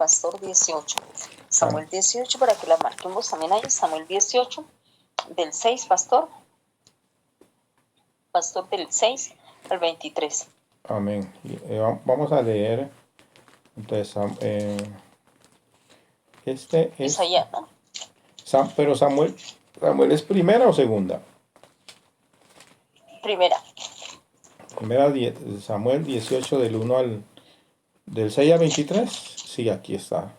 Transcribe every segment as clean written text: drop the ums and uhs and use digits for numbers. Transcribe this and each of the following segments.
Pastor 18. Samuel Am- 18, para que la marquemos también ahí. Samuel 18, del 6, Pastor. Pastor, del 6 al 23. Amén. Vamos a leer. Entonces, este es. Isaías, ¿no? Pero Samuel es primera o segunda. Primera. Primera, Samuel 18 del 1 del 6 al 23. Sí, aquí está.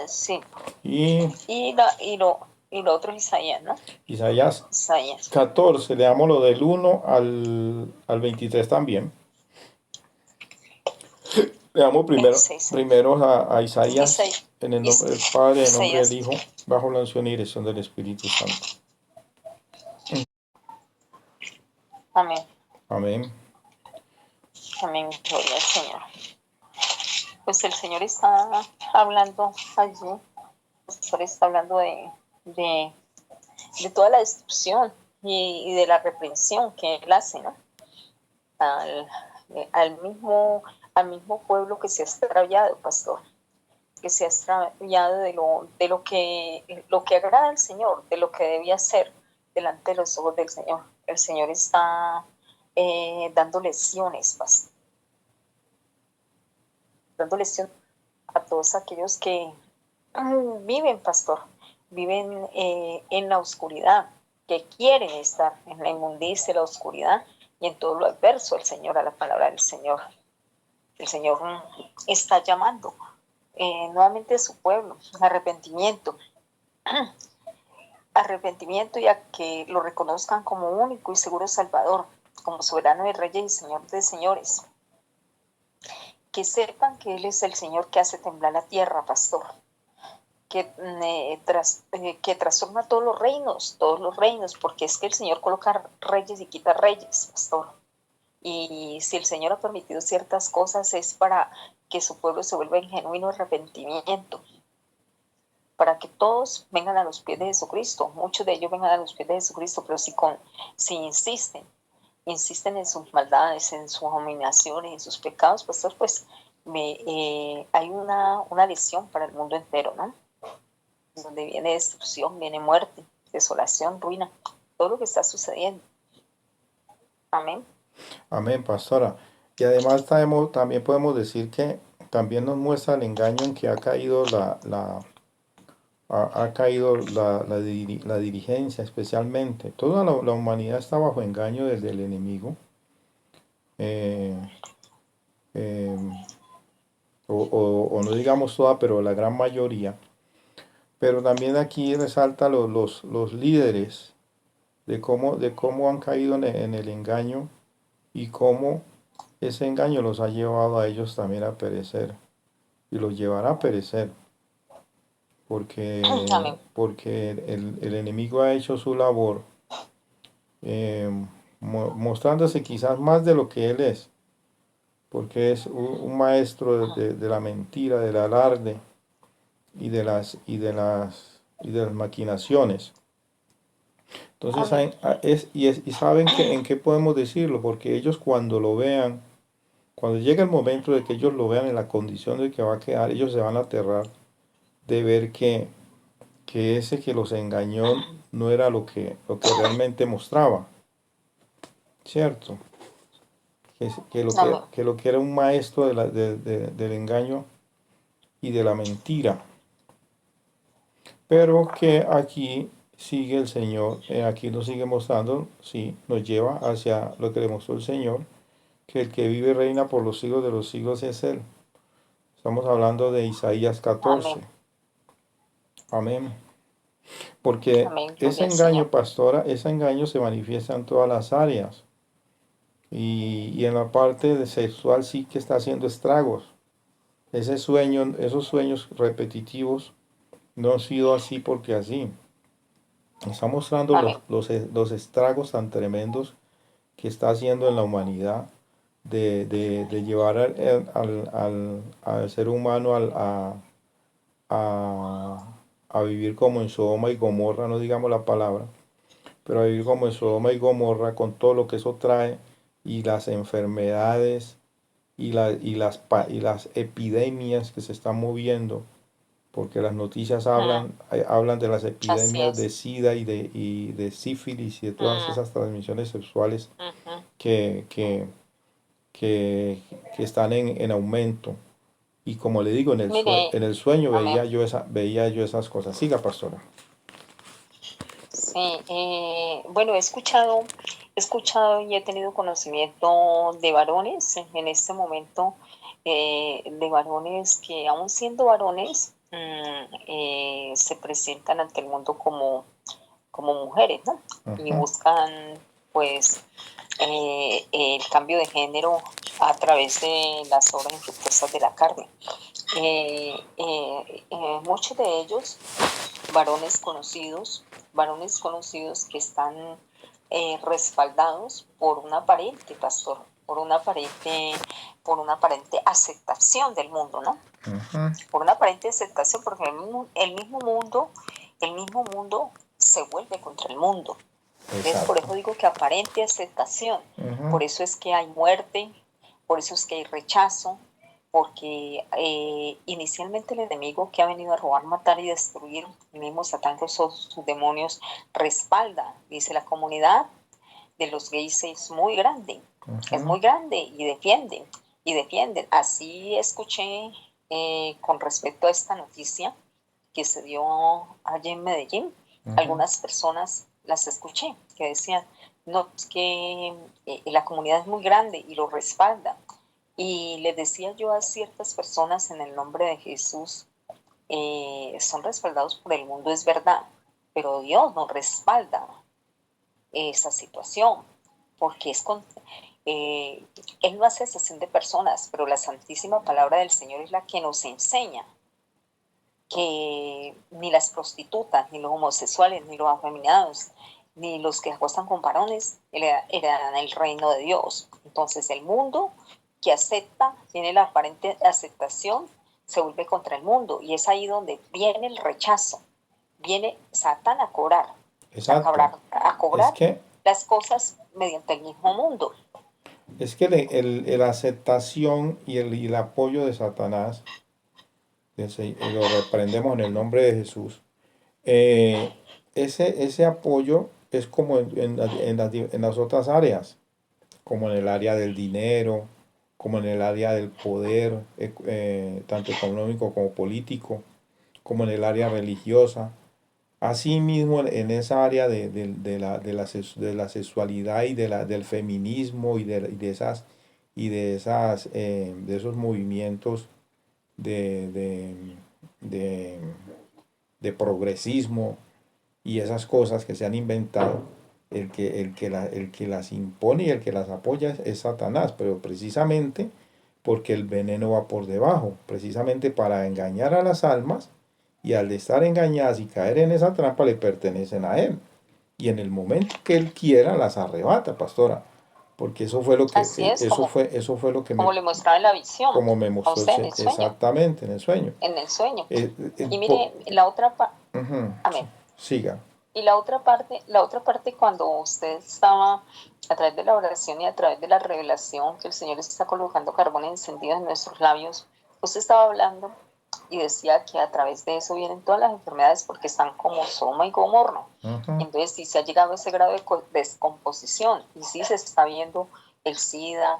Sí. Y Y lo otro es Isaías, ¿no? Isaías Isaías. 14, leamos lo del 1 al 23 también. Leamos El primero, 6. primero a Isaías, en el nombre del Padre, en el nombre del Isaías. Hijo, bajo la unción y dirección del Espíritu Santo. Amén. Amén. Amén. Gloria al Señor. Pues el Señor está hablando allí. El Señor está hablando de toda la destrucción y de la reprensión que Él hace, ¿no? Al mismo pueblo que se ha extraviado, pastor, que se ha extraviado de lo que agrada al Señor, de lo que debía ser delante de los ojos del Señor. El Señor está dando lecciones, pastor, dando lecciones a todos aquellos que viven, pastor, viven en la oscuridad, que quieren estar en la inmundicia, la oscuridad y en todo lo adverso. El Señor, a la palabra del Señor, el Señor está llamando nuevamente a su pueblo, arrepentimiento, y a que lo reconozcan como único y seguro Salvador, como soberano de reyes y Señor de señores. Que sepan que Él es el Señor que hace temblar la tierra, pastor, que trastorna todos los reinos, porque es que el Señor coloca reyes y quita reyes, pastor. Y si el Señor ha permitido ciertas cosas es para que su pueblo se vuelva en genuino arrepentimiento, para que todos vengan a los pies de Jesucristo. Muchos de ellos vengan a los pies de Jesucristo, pero si insisten en sus maldades, en sus abominaciones, en sus pecados, pues hay una lesión para el mundo entero, ¿no? Donde viene destrucción, viene muerte, desolación, ruina, todo lo que está sucediendo. Amén. Amén, pastora. Y además también podemos decir que también nos muestra el engaño en que ha caído la dirigencia, especialmente. Toda la humanidad está bajo engaño desde el enemigo. Eh, eh, o no digamos toda, pero la gran mayoría. Pero también aquí resalta los líderes de cómo han caído en el engaño y cómo ese engaño los ha llevado a ellos también a perecer y los llevará a perecer porque, Amén. porque el enemigo ha hecho su labor eh, mostrándose quizás más de lo que él es, porque es un maestro de la mentira, del alarde y de las maquinaciones. Entonces, Amén. y saben en qué podemos decirlo, porque ellos cuando lo vean, cuando llegue el momento de que ellos lo vean en la condición de que va a quedar, ellos se van a aterrar de ver que ese que los engañó no era lo que realmente mostraba, ¿cierto? Amén. Que lo que era un maestro del engaño y de la mentira. Pero que aquí sigue el Señor, aquí nos sigue mostrando, sí, nos lleva hacia lo que le mostró el Señor, que el que vive y reina por los siglos de los siglos es Él. Estamos hablando de Isaías Amén. 14. Amén. Porque Amén. ese Gloria al Señor. engaño, pastora, ese engaño se manifiesta en todas las áreas. Y en la parte de sexual sí que está haciendo estragos. Esos sueños repetitivos no han sido así porque así. Está mostrando Amén. los estragos tan tremendos que está haciendo en la humanidad de llevar al ser humano a, a vivir como en Sodoma y Gomorra, no digamos la palabra, pero a vivir como en Sodoma y Gomorra con todo lo que eso trae y las enfermedades y las epidemias que se están moviendo, porque las noticias mm, hablan de las así epidemias de es. SIDA y de sífilis y de todas Mm, esas transmisiones sexuales ujú. que, que, que, que están en aumento. Y como le digo, Mire, en el sueño amén. veía yo esas cosas. Siga, pastora. Sí, bueno, he escuchado y he tenido conocimiento de varones en este momento, de varones que aún siendo varones, se presentan ante el mundo como mujeres, ¿no? Y Ajá, buscan, pues, el cambio de género a través de las obras infructuosas de la carne. Muchos de ellos varones conocidos que están respaldados por un aparente pastor, por una aparente aceptación del mundo, ¿no? ajá, Por una aparente aceptación, porque el mismo mundo se vuelve contra el mundo. Entonces, por exacto. eso digo que aparente aceptación. Ajá, Por eso es que hay muerte, por eso es que hay rechazo, porque inicialmente el enemigo que ha venido a robar, matar y destruir, el mismo Satán con sus demonios, respalda, dice la comunidad de los gays es ajá, muy grande y defienden. Así escuché con respecto a esta noticia que se dio allí en Medellín, ajá. algunas personas las escuché que decían, no, es que la comunidad es muy grande y lo respalda. Y les decía yo a ciertas personas en el nombre de Jesús, son respaldados por el mundo, es verdad, pero Dios nos respalda esa situación, porque eh, Él no hace excepción de personas, pero la santísima palabra del Señor es la que nos enseña que ni las prostitutas, ni los homosexuales, ni los afeminados, ni los que acuestan con varones heredarán el reino de Dios. Entonces el mundo que acepta, tiene la aparente aceptación, se vuelve contra el mundo y es ahí donde viene el rechazo, viene Satán Exacto. a Es cobrar que, las cosas mediante el mismo mundo. la aceptación y el apoyo de Satanás, lo reprendemos en el nombre de Jesús. eh, ese apoyo es como en las otras áreas, como en el área del dinero, como en el área del poder, tanto económico como político, como en el área religiosa. Asimismo, en esa área de la sexualidad y del feminismo de esos movimientos de, de, de, de progresismo y esas cosas que se han inventado, el que las impone y el que las apoya es Satanás, pero precisamente porque el veneno va por debajo, precisamente para engañar a las almas y al estar engañadas y caer en esa trampa le pertenecen a él. Y en el momento que él quiera las arrebata, pastora, porque Así es eso fue lo que como le mostraba en la visión como me a mostró usted en el sueño, exactamente en el sueño. en el sueño. Eh, eh, Y po- mire, Ujú, amén. siga. Y la otra parte cuando usted estaba a través de la oración y a través de la revelación que el Señor está colocando carbón encendido en nuestros labios, usted estaba hablando y decía que a través de eso vienen todas las enfermedades porque están como Soma y Gomorra. Ujú, Entonces, si se ha llegado a ese grado de descomposición y si se está viendo el SIDA,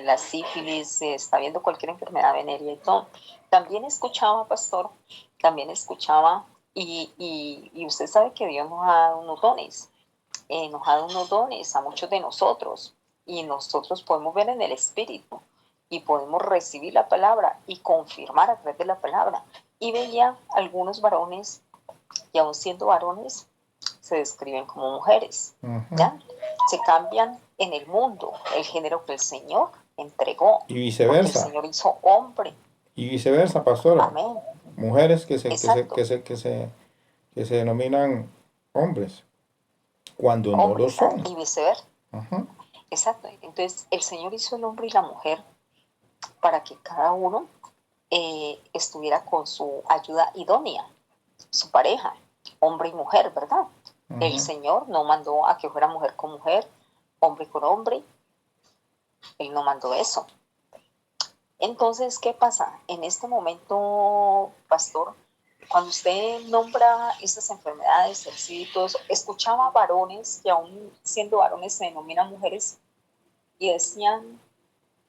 la sífilis, se está viendo cualquier enfermedad venérea y todo. También escuchaba, pastor, también escuchaba y usted sabe que Dios nos ha dado unos dones, nos ha dado unos dones a muchos de nosotros y nosotros podemos ver en el Espíritu y podemos recibir la palabra y confirmar a través de la palabra. Y veía algunos varones y aun siendo varones se describen como mujeres, ujú. ¿ya? Se cambian en el mundo el género que el Señor entregó, Y porque el viceversa, Señor hizo hombre, pastora. amén, Mujeres exacto, que se denominan hombres, cuando no lo hombres, ¿ah? son. Y viceversa. Ujú, Exacto. Entonces, el Señor hizo el hombre y la mujer para que cada uno estuviera con su ayuda idónea, su pareja, hombre y mujer, ¿verdad? El ujú. Señor no mandó a que fuera mujer con mujer, hombre con hombre, Él no mandó eso. Entonces, ¿qué pasa? En este momento, pastor, cuando usted nombra estas enfermedades, el SIDA y todo eso, escuchaba varones que aún siendo varones se denominan mujeres y decían,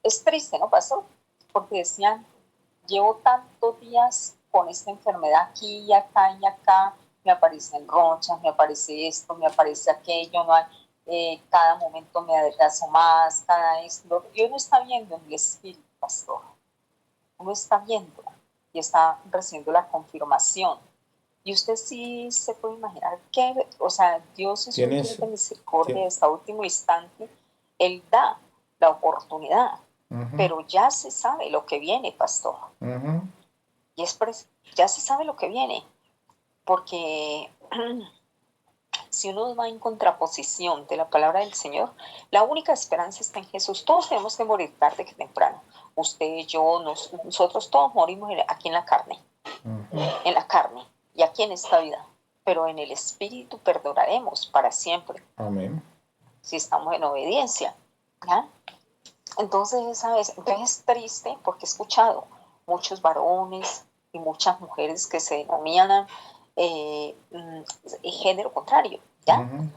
es triste, ¿no, pastor? Porque decían, llevo tantos días con esta enfermedad aquí y acá, me aparecen ronchas, me aparece esto, me aparece aquello, no hay, cada momento me adelgazo más, cada esto, y uno está viendo en el espíritu, pastor, uno está viendo y está recibiendo la confirmación. Y usted sí se puede imaginar que, o sea, Dios es un Dios Tienes, de misericordia, tien- hasta último instante, Él da la oportunidad, ujú, pero ya se sabe lo que viene, pastor. ujú. Y es ya se sabe lo que viene, porque si uno va en contraposición de la palabra del Señor, la única esperanza está en Jesús. Todos tenemos que morir tarde que temprano. Usted, yo, nosotros todos morimos aquí Ujú. en la carne y aquí en esta vida. Pero en el Espíritu perduraremos para siempre Amén. si estamos en obediencia. ¿Ya? Entonces, ¿sabes? Entonces es triste porque he escuchado muchos varones y muchas mujeres que se denominan género contrario, ¿ya? Ujú.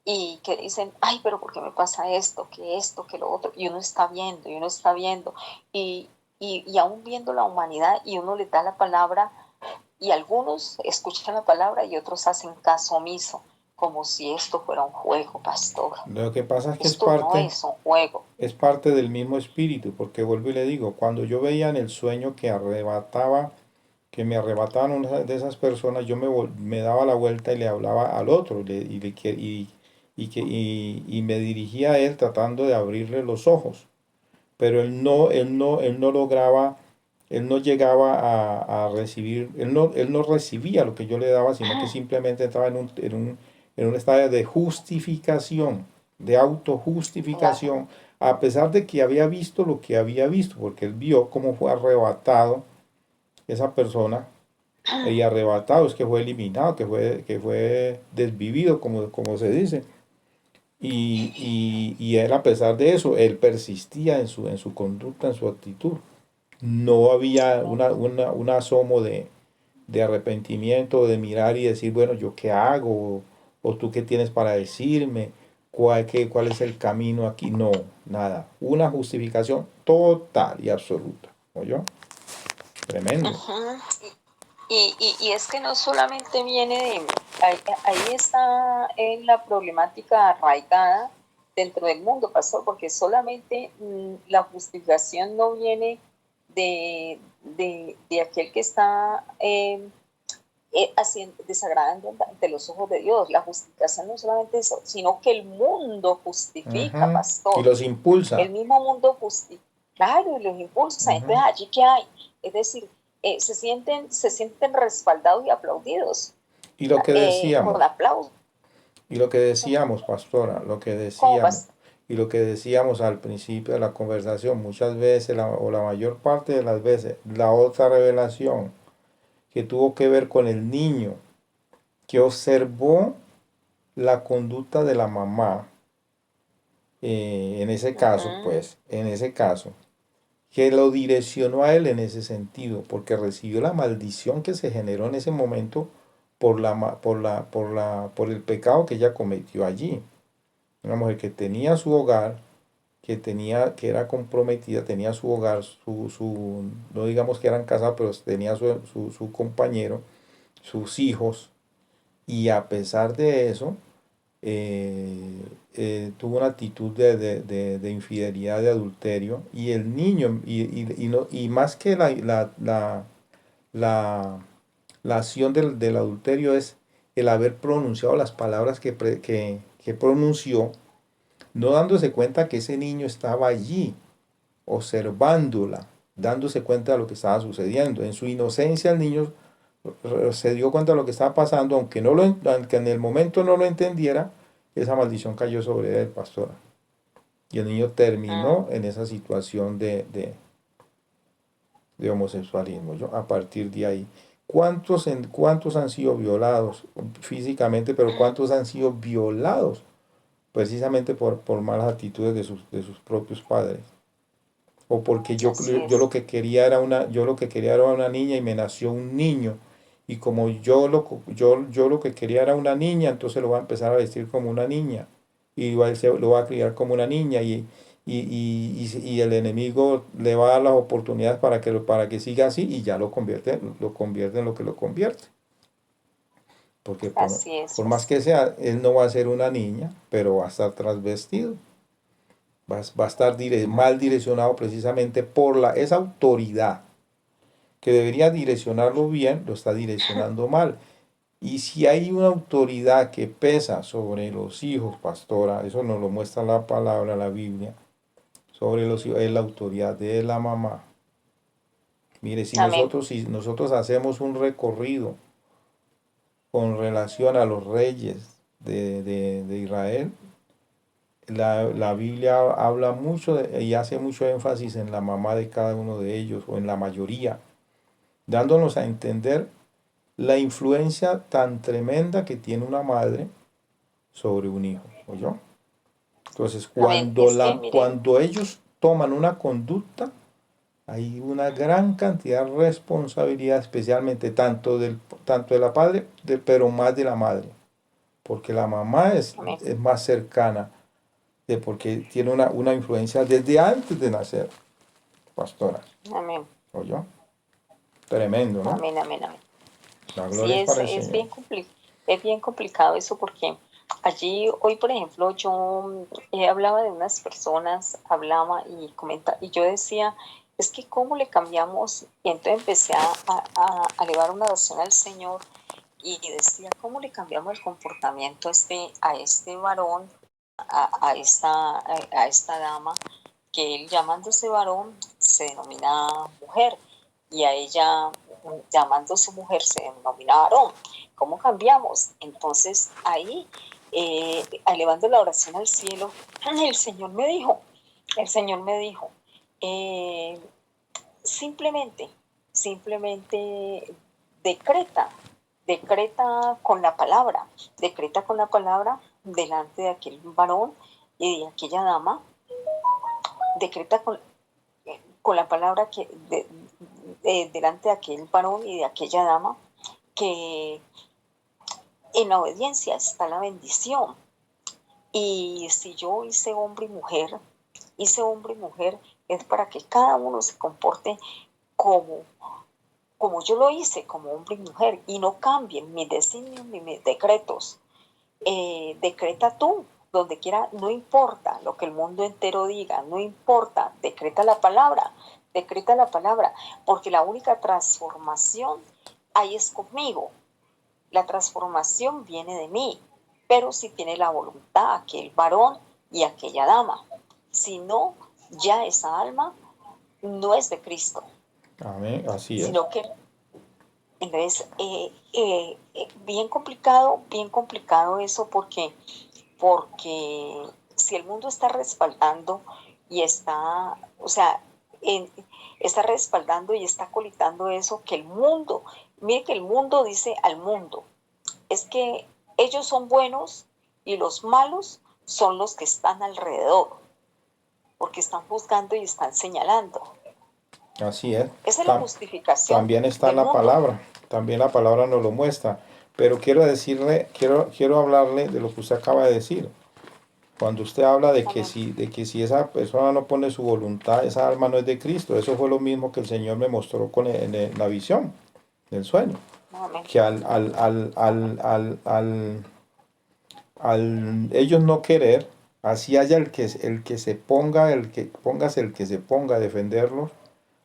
Y que dicen, ay, pero ¿por qué me pasa esto, que lo otro? Y uno está viendo, y uno está viendo, y aún viendo la humanidad, y uno le da la palabra, y algunos escuchan la palabra y otros hacen caso omiso, como si esto fuera un juego, pastor. Lo que pasa es que Esto no es un juego. es parte del mismo espíritu, porque vuelvo y le digo, cuando yo veía en el sueño que me arrebataban una de esas personas, yo me daba la vuelta y le hablaba al otro y me dirigía a él tratando de abrirle los ojos, pero él no lograba, él no llegaba a recibir, él no recibía lo que yo le daba, sino que simplemente estaba en un estado de justificación, de Claro. autojustificación, a pesar de que había visto lo que había visto, porque él vio cómo fue arrebatado esa persona, y arrebatado es que fue eliminado, que fue desvivido, como se dice. Y él, a pesar de eso, él persistía en su conducta, en su actitud. No había un asomo de arrepentimiento, de mirar y decir, bueno, ¿yo qué hago? O tú qué tienes para decirme, cuál es el camino aquí. No, nada. Una justificación total y absoluta. ¿Oyó? Tremendo. Ujú. Y es que no solamente viene de, ahí está la problemática arraigada dentro del mundo, pastor, porque solamente la justificación no viene de aquel que está desagradando ante los ojos de Dios. La justificación no solamente eso, sino que el mundo justifica, Ujú. Y pastor. los impulsa. El mismo mundo justifica, claro, y los impulsa. Ujú. Entonces, ¿allí qué hay? Es decir, se sienten respaldados y aplaudidos Y lo que con decíamos, aplausos. y lo que decíamos, pastora, lo que ¿Cómo decíamos, pasa? y lo que decíamos al principio de la conversación, muchas veces, o la mayor parte de las veces, la otra revelación que tuvo que ver con el niño, que observó la conducta de la mamá, en ese caso, Uh-huh. pues, en ese caso, que lo direccionó a él en ese sentido, porque recibió la maldición que se generó en ese momento por el pecado que ella cometió allí. Una mujer que tenía su hogar, que era comprometida, tenía su hogar, no digamos que eran casados, pero tenía su compañero, sus hijos, y a pesar de eso, tuvo una actitud de infidelidad, de adulterio, y el niño, y más que la, la acción del adulterio es el haber pronunciado las palabras que pronunció, no dándose cuenta que ese niño estaba allí, observándola, dándose cuenta de lo que estaba sucediendo. En su inocencia el niño se dio cuenta de lo que estaba pasando, aunque en el momento no lo entendiera, esa maldición cayó sobre él, pastora. Y el niño terminó en esa situación de homosexualismo. Yo, a partir de ahí, ¿cuántos han sido violados físicamente, pero cuántos han sido violados precisamente por malas actitudes de sus propios padres. O porque Así yo lo es. que quería era yo lo que quería era una niña y me nació un niño. Y como yo lo que quería era una niña, entonces lo voy a empezar a vestir como una niña. Y lo va a criar como una niña. Y el enemigo le va a dar las oportunidades para que siga así y ya lo convierte en lo que lo convierte. Porque Así es, por más pastor. que sea, él no va a ser una niña, pero va a estar trasvestido. Va a estar mal direccionado precisamente por esa autoridad que debería direccionarlo bien, lo está direccionando mal. Y si hay una autoridad que pesa sobre los hijos, pastora, eso nos lo muestra la palabra, la Biblia, sobre los hijos, es la autoridad de la mamá. Mire, Amén. si nosotros hacemos un recorrido con relación a los reyes de Israel, la Biblia habla mucho y hace mucho énfasis en la mamá de cada uno de ellos, o en la mayoría, dándonos a entender la influencia tan tremenda que tiene una madre sobre un hijo, ¿oyó? Entonces, Amén. Es que, miren, cuando ellos toman una conducta, hay una gran cantidad de responsabilidad, especialmente tanto de la padre, pero más de la madre, porque la mamá amén, es más cercana, porque tiene una influencia desde antes de nacer, pastora, amén, ¿oyó? Tremendo, ¿no? amén, amén, amén. La Sí, gloria es para el es Señor. es bien complicado eso porque allí hoy, por ejemplo, yo hablaba de unas personas, hablaba y comentaba, y yo decía, es que cómo le cambiamos, y entonces empecé a elevar una oración al Señor y decía, ¿cómo le cambiamos el comportamiento a este varón, a esta dama, que él llamándose varón se denomina mujer y a ella llamándose mujer se denomina varón? ¿Cómo cambiamos? Entonces ahí, elevando la oración al cielo, el Señor me dijo, el Señor me dijo, eh, simplemente, simplemente decreta, decreta con la palabra delante de aquel varón y de aquella dama, decreta con la palabra delante de aquel varón y de aquella dama, que en la obediencia está la bendición. Y si yo hice hombre y mujer, es para que cada uno se comporte como, como yo lo hice, como hombre y mujer, y no cambien mis designios ni mis decretos. Decreta tú, donde quiera, no importa lo que el mundo entero diga, no importa, decreta la palabra, porque la única transformación ahí es conmigo, la transformación viene de mí, pero si tiene la voluntad aquel varón y aquella dama, si no, ya esa alma no es de Cristo, Amén, así es. sino que entonces, bien complicado eso porque si el mundo está respaldando y está, o sea, en, está respaldando y está colitando eso, que el mundo, mire que el mundo dice al mundo, es que ellos son buenos y los malos son los que están alrededor, porque están juzgando y están señalando. Así es. Esa es la justificación También está en del la mundo. palabra. También la palabra nos lo muestra. Pero quiero hablarle de lo que usted acaba de decir. Cuando usted habla Amén. de que si esa persona no pone su voluntad, esa alma no es de Cristo. Eso fue lo mismo que el Señor me mostró en la visión, del sueño. Amén. Que al ellos no querer, así haya el que se ponga, el que se ponga a defenderlos,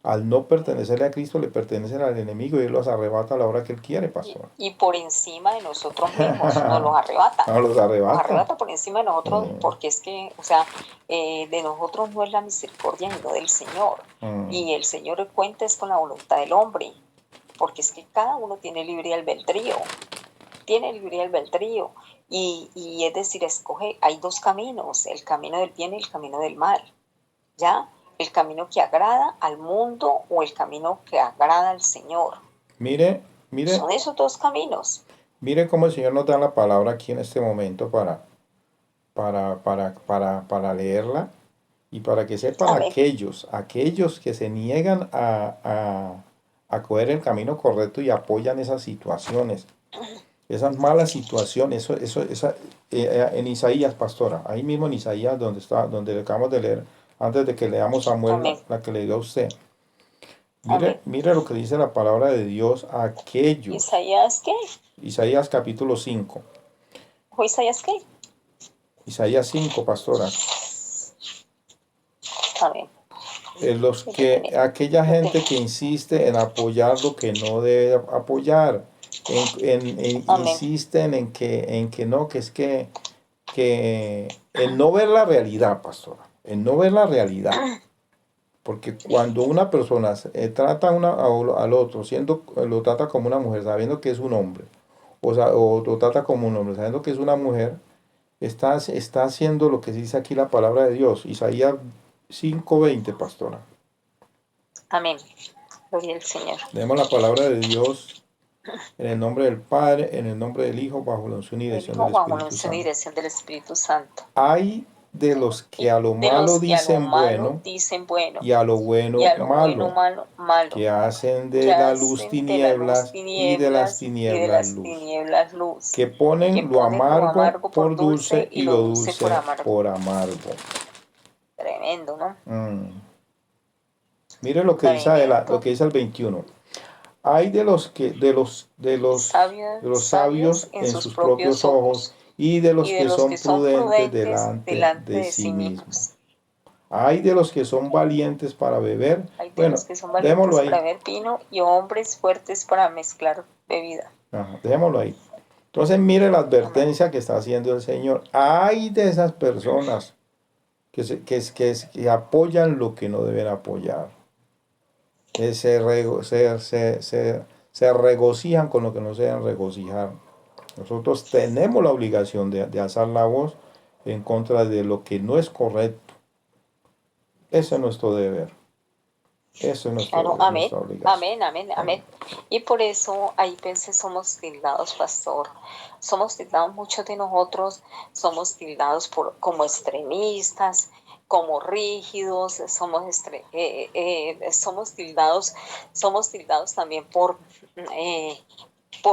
al no pertenecerle a Cristo, le pertenecen al enemigo y él los arrebata a la hora que él quiere, pastor. Y por encima de nosotros mismos nos los arrebata. No los Nos arrebata. arrebata por encima de nosotros, porque es que, o sea, de nosotros no es la misericordia, sino del Señor. Mm. Y el Señor cuenta es con la voluntad del hombre, porque es que cada uno tiene libre albedrío, y es decir, escoge, hay dos caminos, el camino del bien y el camino del mal, ¿ya? El camino que agrada al mundo o el camino que agrada al Señor. Mire, mire, Son esos dos caminos. mire cómo el Señor nos da la palabra aquí en este momento para leerla y para que sepan Amén. aquellos que se niegan a coger el camino correcto y apoyan esas situaciones, esas malas situaciones, en Isaías, pastora, ahí mismo en Isaías, donde le acabamos de leer, antes de que leamos Samuel, Amén. la que le dio a usted. Amén. Mire lo que dice la palabra de Dios a aquellos. ¿Isaías qué? Isaías capítulo 5. ¿O Isaías qué? Isaías 5, pastora. Amén. Aquella Lo tengo. gente que insiste en apoyar lo que no debe apoyar, Amén. insisten en que no, en no ver la realidad, pastora, en no ver la realidad. Porque cuando una persona trata al otro, lo trata como una mujer, sabiendo que es un hombre, o lo trata como un hombre, sabiendo que es una mujer, está haciendo lo que dice aquí la palabra de Dios, Isaías 5:20, pastora. Amén. Gloria al Señor. Leemos la palabra de Dios en el nombre del Padre, en el nombre del Hijo, bajo la unción y El dirección Hijo del bajo la Espíritu unción y Santo. dirección del Espíritu Santo. Hay de los que Y a lo de malo los que a lo dicen malo bueno dicen bueno, y a lo y bueno a lo bueno malo, malo, malo, que hacen que de la luz hacen de la luz tinieblas y de las tinieblas y de tinieblas las luz, tinieblas luz, que que ponen lo ponen lo amargo amargo por por dulce dulce y y lo lo dulce por dulce amargo. por amargo. Tremendo, ¿no? Mire lo que dice lo Tremendo. que dice el 21. Hay de los que de los Sabios sabios en en sus sus propios propios ojos ojos, y de los y de que los que son son prudentes prudentes delante delante de de sí sí mismos. mismos. Hay de los que son valientes para beber. Hay de Bueno, los que son démoslo valientes para ahí. beber vino y hombres fuertes para mezclar bebida. Ajá, dejémoslo ahí. Entonces mire la Amén. advertencia que está haciendo el Señor. Hay de esas personas que apoyan lo que no deben apoyar. Que se regocijan con lo que no se deben regocijar. Nosotros tenemos la obligación de alzar la voz en contra de lo que no es correcto. Ese es nuestro deber. Eso es Claro, amén, nuestra obligación. amén, amén, Amén. amén. Y por eso ahí pensé, somos tildados, pastor. Somos tildados, muchos de nosotros somos tildados como extremistas, como rígidos, somos tildados también por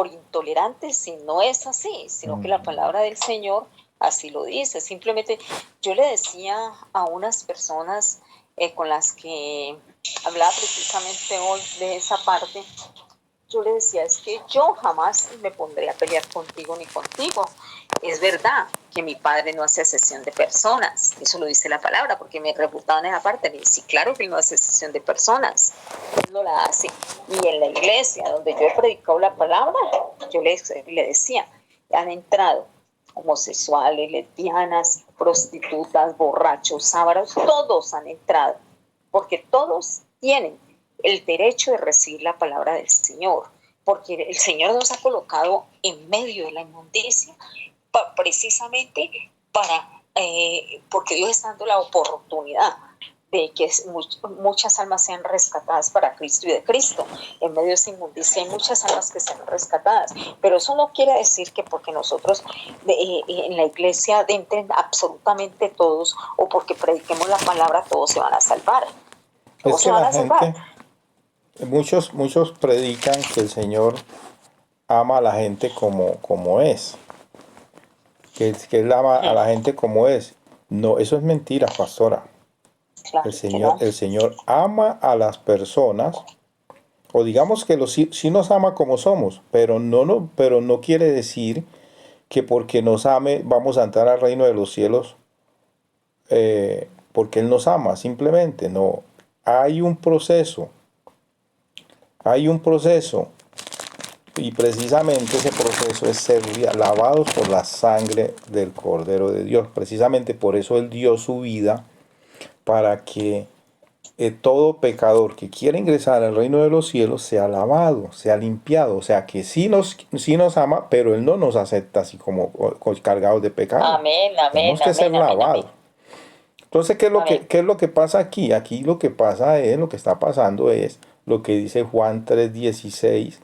intolerantes, y no es así, sino que la palabra del Señor así lo dice. Simplemente yo le decía a unas personas con las que hablaba precisamente hoy de esa parte, yo le decía, es que yo jamás me pondré a pelear contigo ni contigo. Es verdad que mi padre no hace excepción de personas, eso lo dice la palabra, porque me refutaban en esa parte. Me dice, sí, claro que él no hace excepción de personas, él no la hace. Y en la iglesia donde yo he predicado la palabra, yo le decía, han entrado homosexuales, lesbianas, prostitutas, borrachos, sábaros, todos han entrado, porque todos tienen el derecho de recibir la palabra del Señor, porque el Señor nos ha colocado en medio de la inmundicia precisamente porque Dios está dando la oportunidad de que muchas almas sean rescatadas para Cristo y de Cristo. En medio de esa inmundicia hay muchas almas que sean rescatadas, pero eso no quiere decir que porque nosotros en la iglesia entren absolutamente todos, o porque prediquemos la palabra todos se van a salvar. Es Todos se que van la a salvar. gente, muchos predican que el Señor ama a la gente como es, que Él ama a la gente como es. No, eso es mentira, pastora. Claro que no. El Señor ama a las personas, o digamos que sí nos ama como somos, pero no quiere decir que porque nos ame vamos a entrar al reino de los cielos porque Él nos ama, simplemente no. Hay un proceso, hay un proceso, y precisamente ese proceso es ser lavados por la sangre del Cordero de Dios. Precisamente por eso Él dio su vida, para que todo pecador que quiera ingresar al reino de los cielos sea lavado, sea limpiado. O sea que sí nos ama, pero Él no nos acepta así como cargados de pecado. Amén, amén, Tenemos que ser amén, amén, amén. lavados. Entonces, Amén. ¿qué es lo que pasa aquí? Aquí lo que pasa es, lo que está pasando es lo que dice Juan 3:16,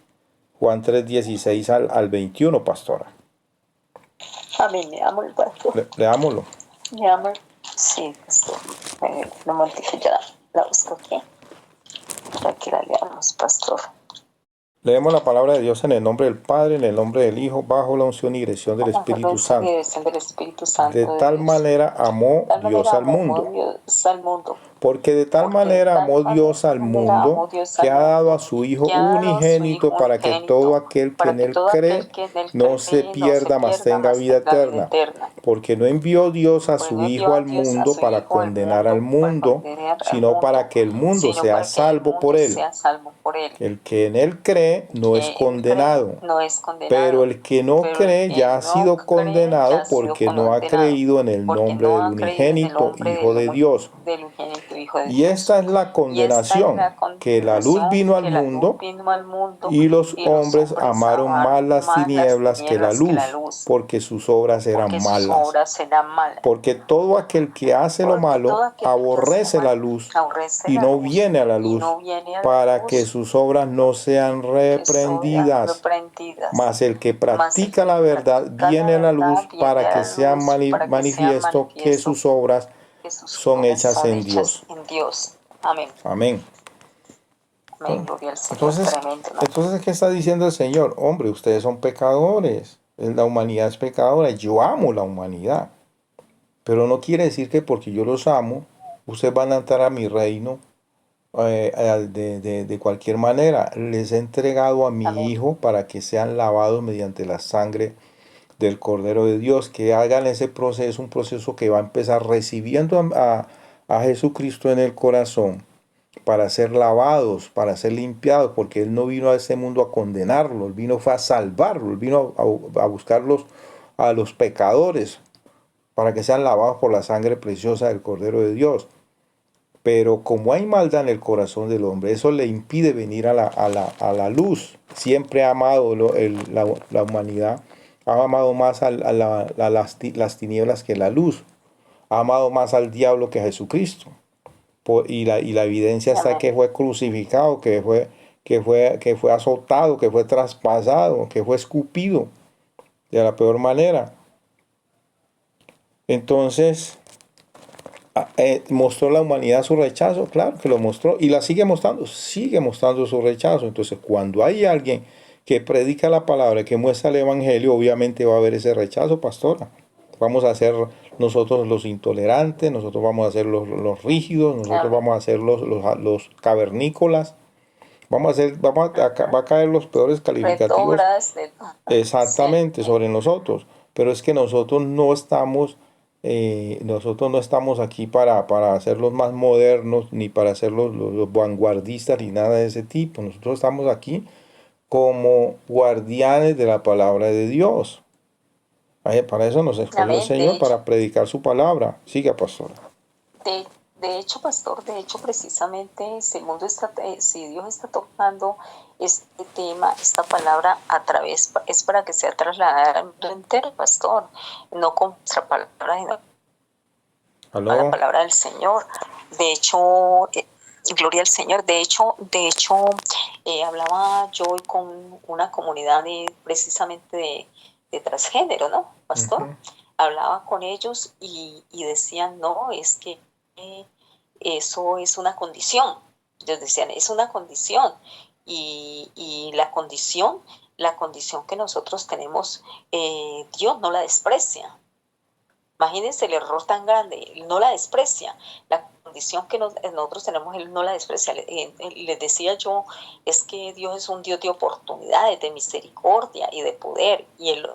Juan 3:16 al 21, pastora. Amén, leámoslo, pastor. Leámoslo. Leámoslo. Sí, pastor. Un momentico, ya la busco aquí. Para que la leamos, pastor. Leemos la palabra de Dios en el nombre del Padre, en el nombre del Hijo, bajo la unción y dirección del Espíritu Santo. Dirección del Espíritu De Santo de tal Dios. manera amó De tal Dios manera al mundo. Dios al mundo. Porque de tal manera amó Dios al mundo que ha dado a su Hijo unigénito para que todo aquel que en él cree no se pierda, mas tenga vida eterna. Porque no envió Dios a su Hijo al mundo para condenar al mundo, sino para que el mundo sea salvo por él. El que en él cree no es condenado, pero el que no cree ya ha sido condenado porque no ha creído en el nombre del unigénito Hijo de Dios. Y esta es la condenación, que la luz vino al mundo y los hombres amaron más las tinieblas que la luz, porque sus obras eran malas. Porque todo aquel que hace lo malo aborrece la luz y no viene a la luz para que sus obras no sean reprendidas. Mas el que practica la verdad viene a la luz para que sea manifiesto que sus obras son hechas en Dios. Amén. Amén. Amén. Gloria al Señor. Entonces, ¿qué está diciendo el Señor? Hombre, ustedes son pecadores. La humanidad es pecadora. Yo amo la humanidad. Pero no quiere decir que porque yo los amo, ustedes van a entrar a mi reino de cualquier manera. Les he entregado a mi Amén. Hijo para que sean lavados mediante la sangre del Cordero de Dios, que hagan ese proceso, un proceso que va a empezar recibiendo a Jesucristo en el corazón para ser lavados, para ser limpiados, porque Él no vino a este mundo a condenarlos, Él vino fue a salvarlos, Él vino a buscarlos a los pecadores, para que sean lavados por la sangre preciosa del Cordero de Dios. Pero como hay maldad en el corazón del hombre, eso le impide venir a la luz. Siempre ha amado la humanidad, ha amado más las tinieblas que la luz, ha amado más al diablo que a Jesucristo. Y la evidencia está que fue crucificado, que fue azotado, que fue traspasado, que fue escupido de la peor manera. Entonces, ¿mostró la humanidad su rechazo? Claro que lo mostró y la sigue mostrando su rechazo. Entonces, cuando hay alguien que predica la palabra, que muestra el evangelio, obviamente va a haber ese rechazo, pastora. Vamos a ser nosotros los intolerantes, nosotros vamos a ser los rígidos, nosotros vamos a ser los cavernícolas, va a caer los peores calificativos exactamente sobre nosotros. Pero es que nosotros no estamos aquí para ser los más modernos, ni para ser los vanguardistas, ni nada de ese tipo. Nosotros estamos aquí como guardianes de la palabra de Dios. Para eso nos escogió el Señor, para predicar su palabra. Siga, pastora. De hecho, pastor, precisamente, si Dios está tocando este tema, esta palabra a través, es para que sea trasladada al mundo entero, pastor, no con nuestra palabra, sino con la palabra del Señor. De hecho, gloria al Señor. De hecho, hablaba yo hoy con una comunidad precisamente de transgénero, ¿no, pastor? Uh-huh. Hablaba con ellos y decían, no, es que eso es una condición. Ellos decían, es una condición. Y la condición que nosotros tenemos, Dios no la desprecia. Imagínense el error tan grande, Él no la desprecia. La condición que nosotros tenemos, Él no la desprecia. Les decía yo, es que Dios es un Dios de oportunidades, de misericordia y de poder. Y Él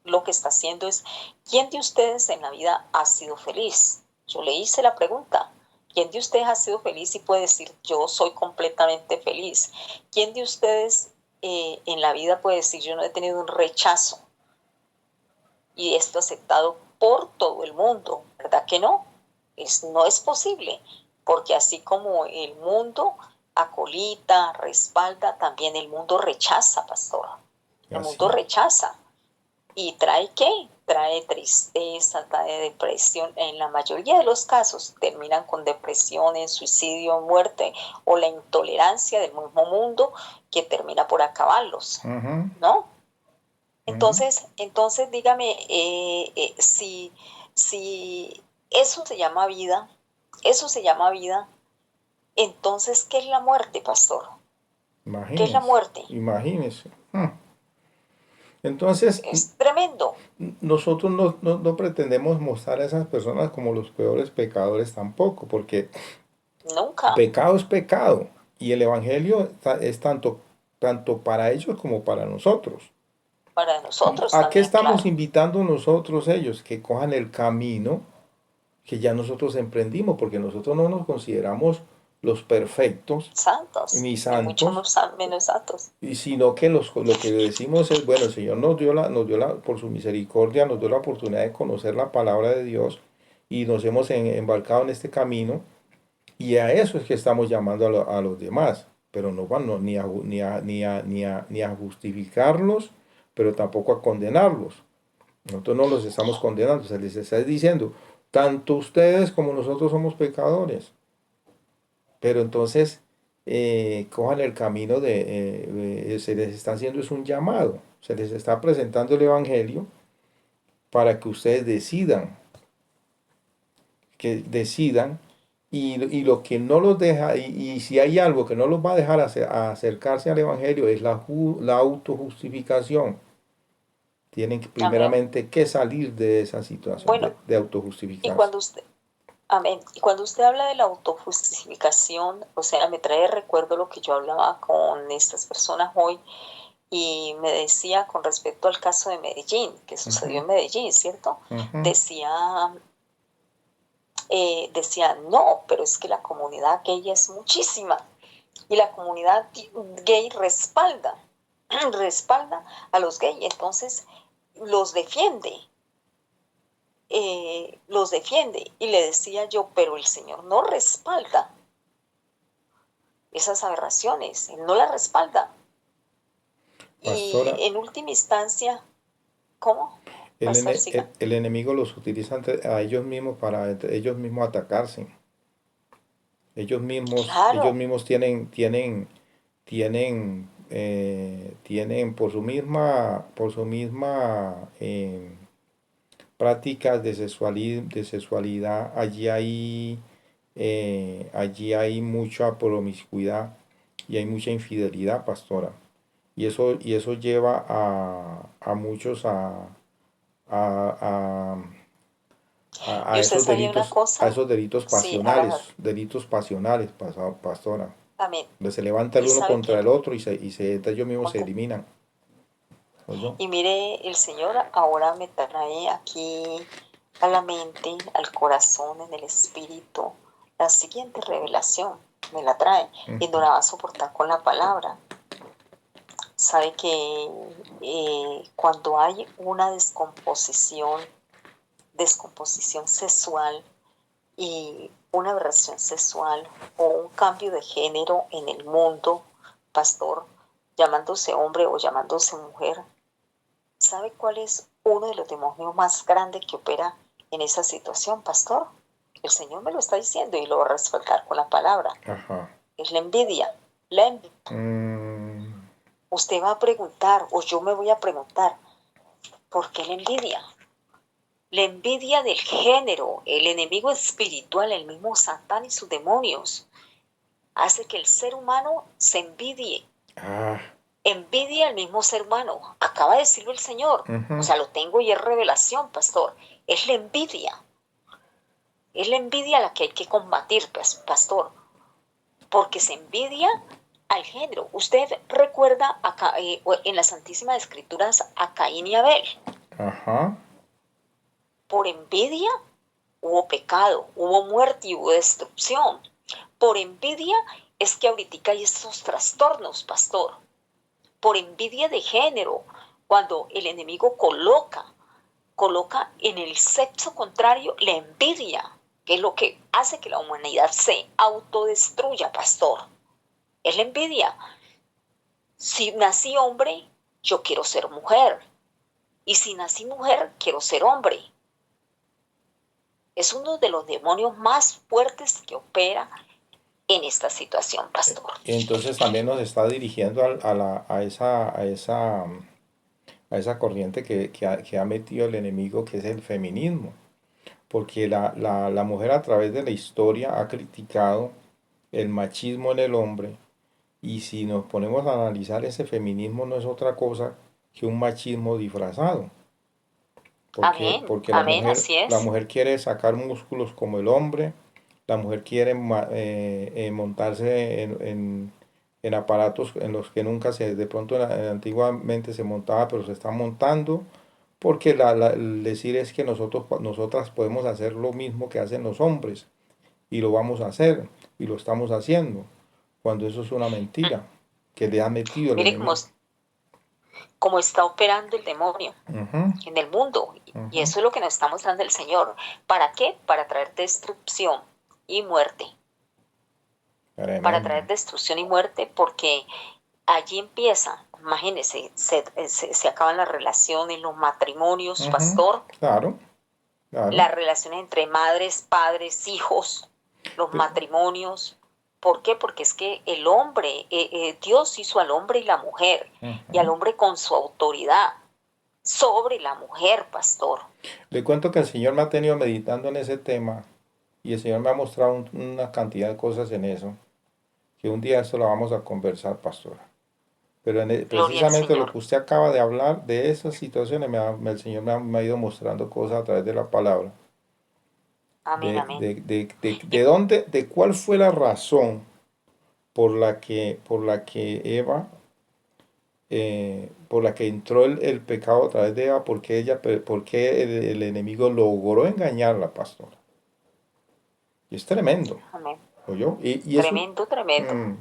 lo que está haciendo es, ¿quién de ustedes en la vida ha sido feliz? Yo le hice la pregunta, ¿quién de ustedes ha sido feliz y puede decir, yo soy completamente feliz? ¿Quién de ustedes en la vida puede decir, yo no he tenido un rechazo y esto aceptado por todo el mundo? ¿Verdad que no? No es posible, porque así como el mundo acolita, respalda, también el mundo rechaza, pastora. El mundo rechaza. ¿Y trae qué? Trae tristeza, trae depresión. En la mayoría de los casos terminan con depresión, en suicidio, muerte o la intolerancia del mismo mundo que termina por acabarlos, uh-huh. ¿no? Ujú. Entonces dígame, si eso se llama vida, eso se llama vida, entonces, ¿qué es la muerte, pastor? ¿Qué es la Imagínense, muerte? imagínense. Entonces, Es tremendo. nosotros no pretendemos mostrar a esas personas como los peores pecadores tampoco, porque Nunca. pecado es pecado y el Evangelio es tanto para ellos como para nosotros. Para nosotros ¿A qué también, estamos claro. invitando nosotros ellos? Que cojan el camino que ya nosotros emprendimos, porque nosotros no nos consideramos los perfectos Santos, ni y mucho santos, menos santos. y sino que lo que decimos es, bueno, el Señor por su misericordia, nos dio la oportunidad de conocer la palabra de Dios y nos hemos embarcado en este camino y a eso es que estamos llamando a los demás, pero no van ni a justificarlos, pero tampoco a condenarlos. Nosotros no los estamos condenando, se les está diciendo, tanto ustedes como nosotros somos pecadores. Pero entonces, cojan el camino se les está haciendo es un llamado, se les está presentando el Evangelio para que ustedes decidan, y lo que no los deja, y si hay algo que no los va a dejar a acercarse al Evangelio es la autojustificación. Tienen que Amén. primeramente que salir de esa situación Bueno, de y autojustificarse. cuando usted, amén, y cuando usted habla de la autojustificación, o sea, me trae de recuerdo lo que yo hablaba con estas personas hoy y me decía con respecto al caso de Medellín, que sucedió Ujú, en Medellín, ¿cierto? ujú. Decía, decía, no, pero es que la comunidad gay es muchísima y la comunidad gay respalda a los gays, entonces los defiende, los defiende. Y le decía yo, pero el Señor no respalda esas aberraciones, Él no las respalda. Y Pastora, en última instancia, ¿cómo? Pastor, siga. el enemigo los utiliza a ellos mismos para ellos mismos atacarse. Ellos Claro, mismos tienen por su misma prácticas de sexualidad. Allí hay mucha promiscuidad y hay mucha infidelidad, pastora. Y eso lleva a muchos a, a- y a usted esos sabía una delitos, a cosa, esos delitos sí, haga, delitos pasionales, pastora. amén. Donde se levanta el Y uno sabe contra que el otro entre ellos mismos se contra, eliminan. ¿Oyó? y mire, el Señor ahora me trae aquí a la mente, al corazón, en el espíritu, la siguiente revelación. Me la trae y no Ujú. la va a soportar con la palabra. Sabe que cuando hay una descomposición sexual y una aberración sexual o un cambio de género en el mundo, pastor, llamándose hombre o llamándose mujer, ¿sabe cuál es uno de los demonios más grandes que opera en esa situación, pastor? El Señor me lo está diciendo y lo va a respaldar con la palabra. Ajá. Es la envidia. La envidia. Mm, Usted va a preguntar, o yo me voy a preguntar, ¿por qué la envidia? La envidia del género, el enemigo espiritual, el mismo Satán y sus demonios, hace que el ser humano se envidie. ah, Envidia al mismo ser humano. Acaba de decirlo el Señor. O ujú. sea, lo tengo y es revelación, pastor. Es la envidia. Es la envidia la que hay que combatir, pastor. Porque se envidia al género. Usted recuerda en las Santísimas Escrituras a Caín y Abel. Ajá. Por envidia hubo pecado, hubo muerte y hubo destrucción. Por envidia es que ahorita hay estos trastornos, pastor. Por envidia de género, cuando el enemigo coloca en el sexo contrario la envidia, que es lo que hace que la humanidad se autodestruya, pastor. Es la envidia. Si nací hombre, yo quiero ser mujer. Y si nací mujer, quiero ser hombre. Es uno de los demonios más fuertes que opera en esta situación, pastor. Entonces también nos está dirigiendo a esa a esa corriente que ha metido el enemigo, que es el feminismo. Porque la mujer a través de la historia ha criticado el machismo en el hombre, y si nos ponemos a analizar, ese feminismo no es otra cosa que un machismo disfrazado. Porque, Amén, porque amén, así la es. mujer quiere sacar músculos como el hombre, la mujer quiere montarse en aparatos en los que nunca de pronto antiguamente se montaba, pero se está montando, porque el decir es que nosotras podemos hacer lo mismo que hacen los hombres, y lo vamos a hacer, y lo estamos haciendo, cuando eso es una mentira que le ha metido el Mire enemigo. cómo está operando el demonio Ujú, en el mundo. Y ujú. eso es lo que nos está mostrando el Señor. ¿Para qué? Para traer destrucción y muerte. Para Tremendo. traer destrucción y muerte, porque allí empieza, imagínense, se acaban las relaciones, los matrimonios, Ujú, pastor, claro, claro. las relaciones entre madres, padres, hijos, los Pe- matrimonios. ¿Por qué? Porque es que el hombre, Dios hizo al hombre y la mujer, y al ujú. hombre con su autoridad sobre la mujer, pastor. Le cuento que el Señor me ha tenido meditando en ese tema, y el Señor me ha mostrado una cantidad de cosas en eso, que un día esto lo vamos a conversar, pastora. Pero Gloria al precisamente lo Señor. que usted acaba de hablar, de esas situaciones, el Señor me ha ido mostrando cosas a través de la palabra. Amén, amén. De dónde, de cuál fue la razón por la que Eva, por la que entró el pecado a través de Eva, porque el enemigo logró engañarla, pastora. Y es tremendo, Amén. ¿oyó? Y eso, Tremendo, tremendo. mm,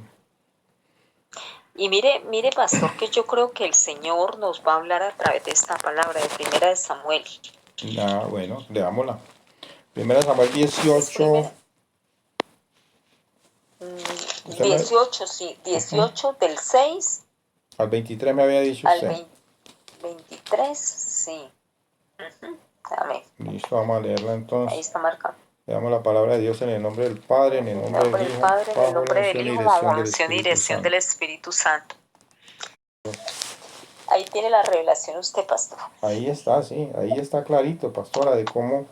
Y mire, mire, pastor, que yo creo que el Señor nos va a hablar a través de esta palabra de Primera de Samuel. bueno, leámosla. Primera Samuel Es 18, primera, usted 18, sí, ujú, 18 del 6 al 23 me había dicho al usted. 23, sí. Amén. Listo, vamos a leerla Ahí entonces. está marcado. Le damos la palabra de Dios en el nombre del Padre, en En el el nombre del nombre del Hijo, Padre, en el bajo la nombre del unción y Hijo, dirección bajo del unción y Espíritu dirección del Santo. Espíritu Santo. Ahí tiene la revelación usted, pastor. Ahí está, sí, ahí está clarito, pastora, de cómo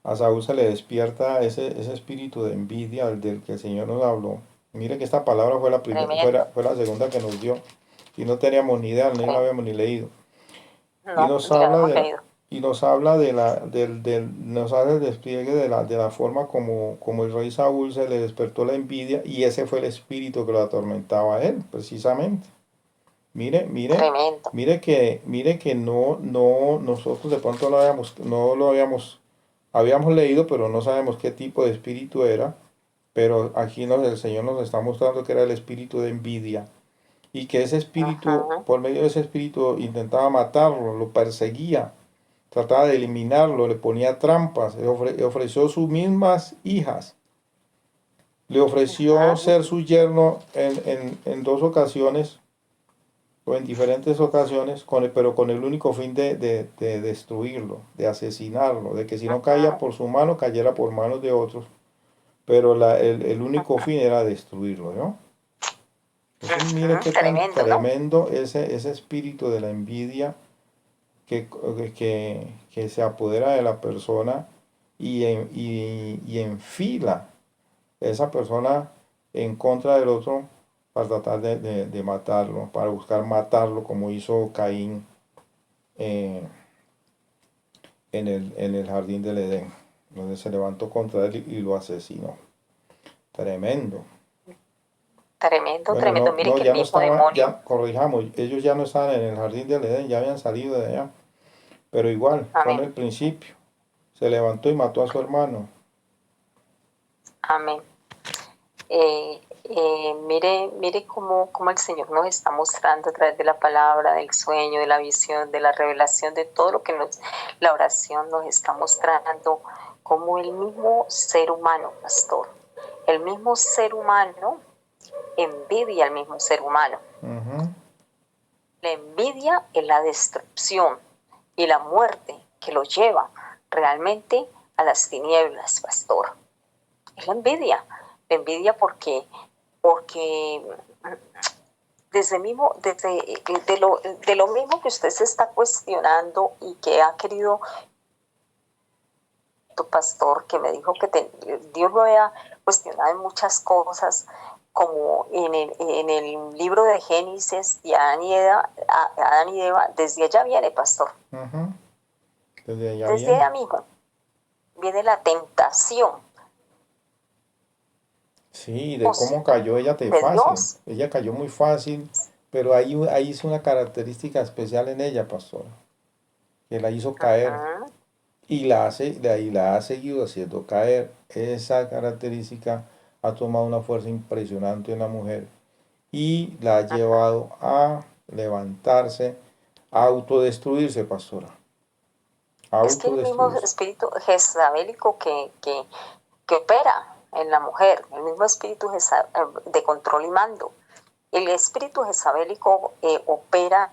a Saúl se le despierta ese espíritu de envidia del que el Señor nos habló. Mire que esta palabra fue la primera, Tremendo. fue la segunda que nos dio, y no teníamos ni idea, ni la Sí. habíamos ni leído. Y No, nos ni la habla hemos de la, leído. y nos habla nos habla el despliegue de la forma como el rey Saúl se le despertó la envidia, y ese fue el espíritu que lo atormentaba a él, precisamente. Mire, mire, Tremendo. mire que nosotros de pronto no lo habíamos leído, pero no sabemos qué tipo de espíritu era. Pero aquí el Señor nos está mostrando que era el espíritu de envidia, y que ese espíritu, Ujú. por medio de ese espíritu, intentaba matarlo, lo perseguía, trataba de eliminarlo, le ponía trampas, le ofreció sus mismas hijas, le ofreció Ujú. ser su yerno en dos ocasiones, o en diferentes ocasiones, pero con el único fin de destruirlo, de asesinarlo, de que si no caía Ujú. por su mano, cayera por manos de otros, pero el único fin era destruirlo, ¿no? Entonces mire Ujú. qué tan Tremendo, ¿no? tremendo ese espíritu de la envidia que se apodera de la persona, y enfila a esa persona en contra del otro, para tratar de matarlo, para buscar matarlo, como hizo Caín eh, en el jardín del Edén, donde se levantó contra él y lo asesinó. Tremendo. Tremendo, Bueno, tremendo. no, Mire no, que el ya no mismo estaba, demonio. ya corrijamos, ellos ya no estaban en el jardín del Edén, ya habían salido de allá, pero igual, fue en Amén, el principio. Se levantó y mató a su hermano. amén. Mire, mire cómo el Señor nos está mostrando a través de la palabra, del sueño, de la visión, de la revelación, de todo lo que la oración nos está mostrando, como el mismo ser humano, pastor, el mismo ser humano envidia al mismo ser humano. Ujú. La envidia es la destrucción y la muerte que lo lleva realmente a las tinieblas, pastor. Es la envidia porque de lo mismo que usted se está cuestionando y que ha querido tu pastor, que me dijo que Dios lo había cuestionado en muchas cosas, como en el libro de Génesis y Adán y Eva, desde allá viene, pastor. Desde allá Desde viene. allá mismo viene la tentación. Sí, de cómo cayó ella de de fácil. Dios. Ella cayó muy fácil, pero ahí es una característica especial en ella, pastora, que la hizo caer Ajá. y la ha seguido haciendo caer. Esa característica ha tomado una fuerza impresionante en la mujer y la ha llevado a levantarse, a autodestruirse, pastora. A Es que el mismo autodestruirse. espíritu jezabélico que opera en la mujer, el mismo espíritu de control y mando. El espíritu jezabélico opera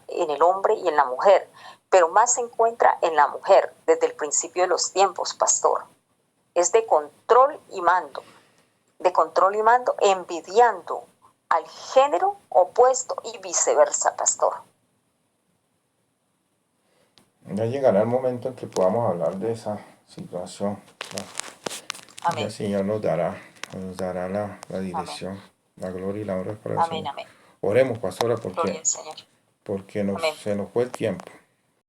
en el hombre y en la mujer, pero más se encuentra en la mujer desde el principio de los tiempos, pastor. Es de control y mando, envidiando al género opuesto y viceversa, pastor. Ya llegará el momento en que podamos hablar de esa situación. Amén. El Señor nos dará la dirección, amén, la gloria y la honra para el amén, Señor. Amén. Oremos, pastora, Gloria al Señor. porque Amén. se nos fue el tiempo.